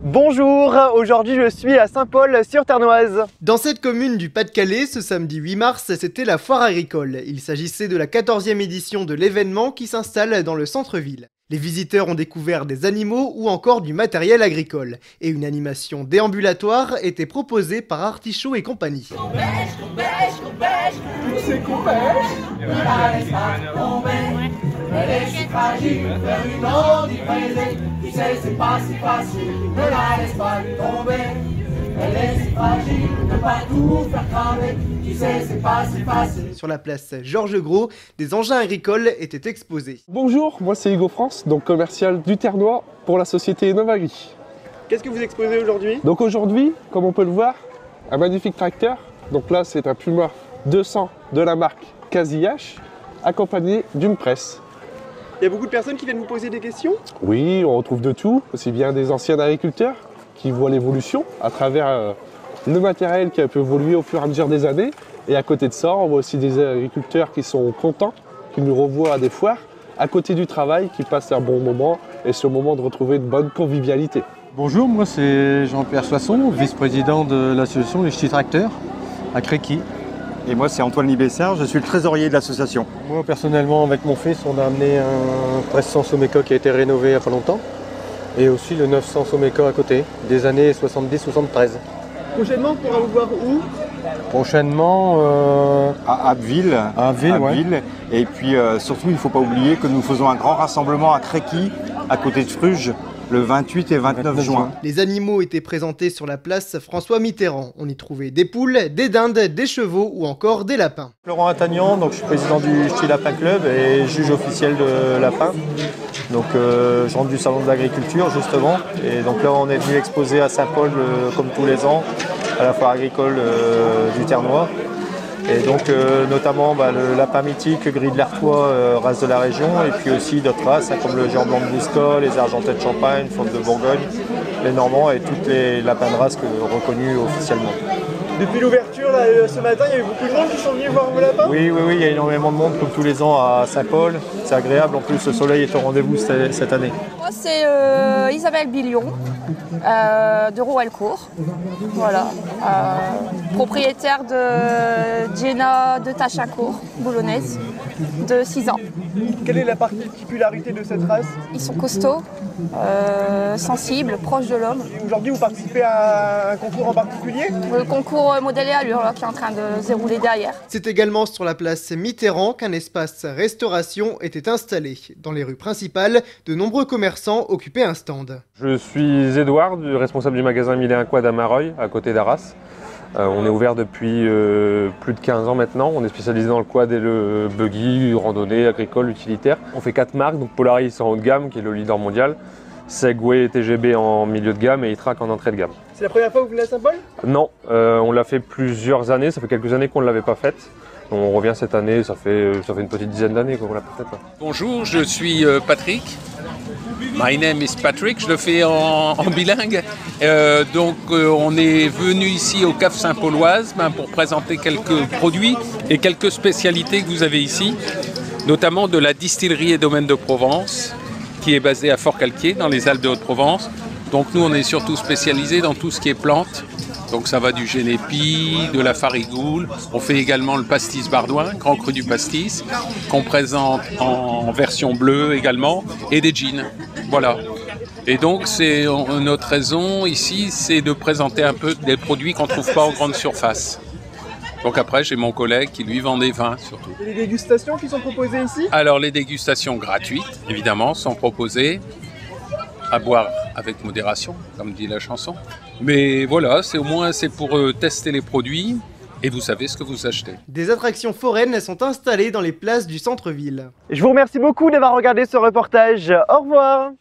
Bonjour, aujourd'hui je suis à Saint-Paul-sur-Ternoise. Dans cette commune du Pas-de-Calais, ce samedi 8 mars, c'était la foire agricole. Il s'agissait de la 14e édition de l'événement qui s'installe dans le centre-ville. Les visiteurs ont découvert des animaux ou encore du matériel agricole. Et une animation déambulatoire était proposée par Artichaut et compagnie. Qu'on pêche, tout c'est qu'on pêche, ne la laisse pas tomber. Elle est si fragile, faire une entibrésée. Tu sais, c'est pas si facile, ne la laisse pas tomber. Elle est si fragile, ne pas tout faire cramer. Tu sais, c'est pas si facile. Sur la place Georges Gros, des engins agricoles étaient exposés. Bonjour, moi c'est Hugo France, donc commercial du Ternois pour la société Novagri. Qu'est-ce que vous exposez aujourd'hui? Donc aujourd'hui, comme on peut le voir, un magnifique tracteur. Donc là c'est un Puma 200 de la marque Casillache, accompagné d'une presse. Il y a beaucoup de personnes qui viennent vous poser des questions? Oui, on retrouve de tout, aussi bien des anciens agriculteurs qui voient l'évolution à travers le matériel qui a pu évoluer au fur et à mesure des années. Et à côté de ça, on voit aussi des agriculteurs qui sont contents, qui nous revoient à des foires, à côté du travail, qui passent un bon moment et ce moment de retrouver une bonne convivialité. Bonjour, moi c'est Jean-Pierre Soisson, vice-président de l'association Les Ch'tis Tracteurs à Créqui. Et moi c'est Antoine Libessard, je suis le trésorier de l'association. Moi personnellement avec mon fils on a amené un 1300 Someca qui a été rénové il n'y a pas longtemps et aussi le 900 Someca à côté, des années 70-73. Prochainement, on pourra vous voir où? Prochainement À Abbeville. Ouais. Et puis surtout il ne faut pas oublier que nous faisons un grand rassemblement à Créqui, à côté de Fruges, le 28 et 29 juin. Les animaux étaient présentés sur la place François Mitterrand. On y trouvait des poules, des dindes, des chevaux ou encore des lapins. Laurent Attagnan, donc je suis président du Ch'ti Lapin Club et juge officiel de lapin. Donc je rentre du salon de l'agriculture justement. Et donc là on est venu exposer à Saint-Paul comme tous les ans à la foire agricole du Ternois. Et donc notamment le lapin mythique, gris de l'Artois, race de la région, et puis aussi d'autres races comme le géant blanc de Bouscols, les argentais de Champagne, faute de Bourgogne, les Normands et tous les lapins de race reconnus officiellement. Depuis l'ouverture, ce matin, il y a eu beaucoup de monde qui sont venus voir vos lapins? Oui, il y a énormément de monde comme tous les ans à Saint-Paul. C'est agréable, en plus le soleil est au rendez-vous cette année. Moi c'est Isabelle Billion de Rouelcourt, voilà, propriétaire de Jenna de Tachacourt, boulonnaise, de 6 ans. Quelle est la particularité de cette race? Ils sont costauds, sensibles, proches de l'homme. Aujourd'hui, vous participez à un concours en particulier? Le concours modèle et allure là, qui est en train de se dérouler derrière. C'est également sur la place Mitterrand qu'un espace restauration était installé. Dans les rues principales, de nombreux commerçants occupaient un stand. Je suis Edouard, responsable du magasin Mille Quad à Mareuil, à côté d'Arras. On est ouvert depuis plus de 15 ans maintenant. On est spécialisé dans le quad et le buggy, randonnée, agricole, utilitaire. On fait 4 marques, donc Polaris en haut de gamme, qui est le leader mondial, Segway et TGB en milieu de gamme et E-Track en entrée de gamme. C'est la première fois que vous venez à Saint-Paul? Non, on l'a fait plusieurs années, ça fait quelques années qu'on ne l'avait pas faite. On revient cette année, ça fait une petite dizaine d'années qu'on l'a peut-être. Bonjour, je suis Patrick. My name is Patrick, je le fais en bilingue. On est venu ici au CAF Saint-Pauloise pour présenter quelques produits et quelques spécialités que vous avez ici, notamment de la distillerie et domaine de Provence, qui est basée à Fort-Calquier, dans les Alpes de Haute-Provence. Donc nous, on est surtout spécialisé dans tout ce qui est plantes. Donc ça va du génépi, de la farigoule. On fait également le pastis bardouin, grand cru du pastis, qu'on présente en version bleue également, et des jeans. Voilà. Et donc notre raison ici, c'est de présenter un peu des produits qu'on ne trouve pas en grande surface. Donc après, j'ai mon collègue qui lui vend des vins surtout. Et les dégustations qui sont proposées ici? Alors les dégustations gratuites, évidemment, sont proposées. À boire avec modération, comme dit la chanson. Mais voilà, au moins c'est pour tester les produits et vous savez ce que vous achetez. Des attractions foraines sont installées dans les places du centre-ville. Je vous remercie beaucoup d'avoir regardé ce reportage. Au revoir.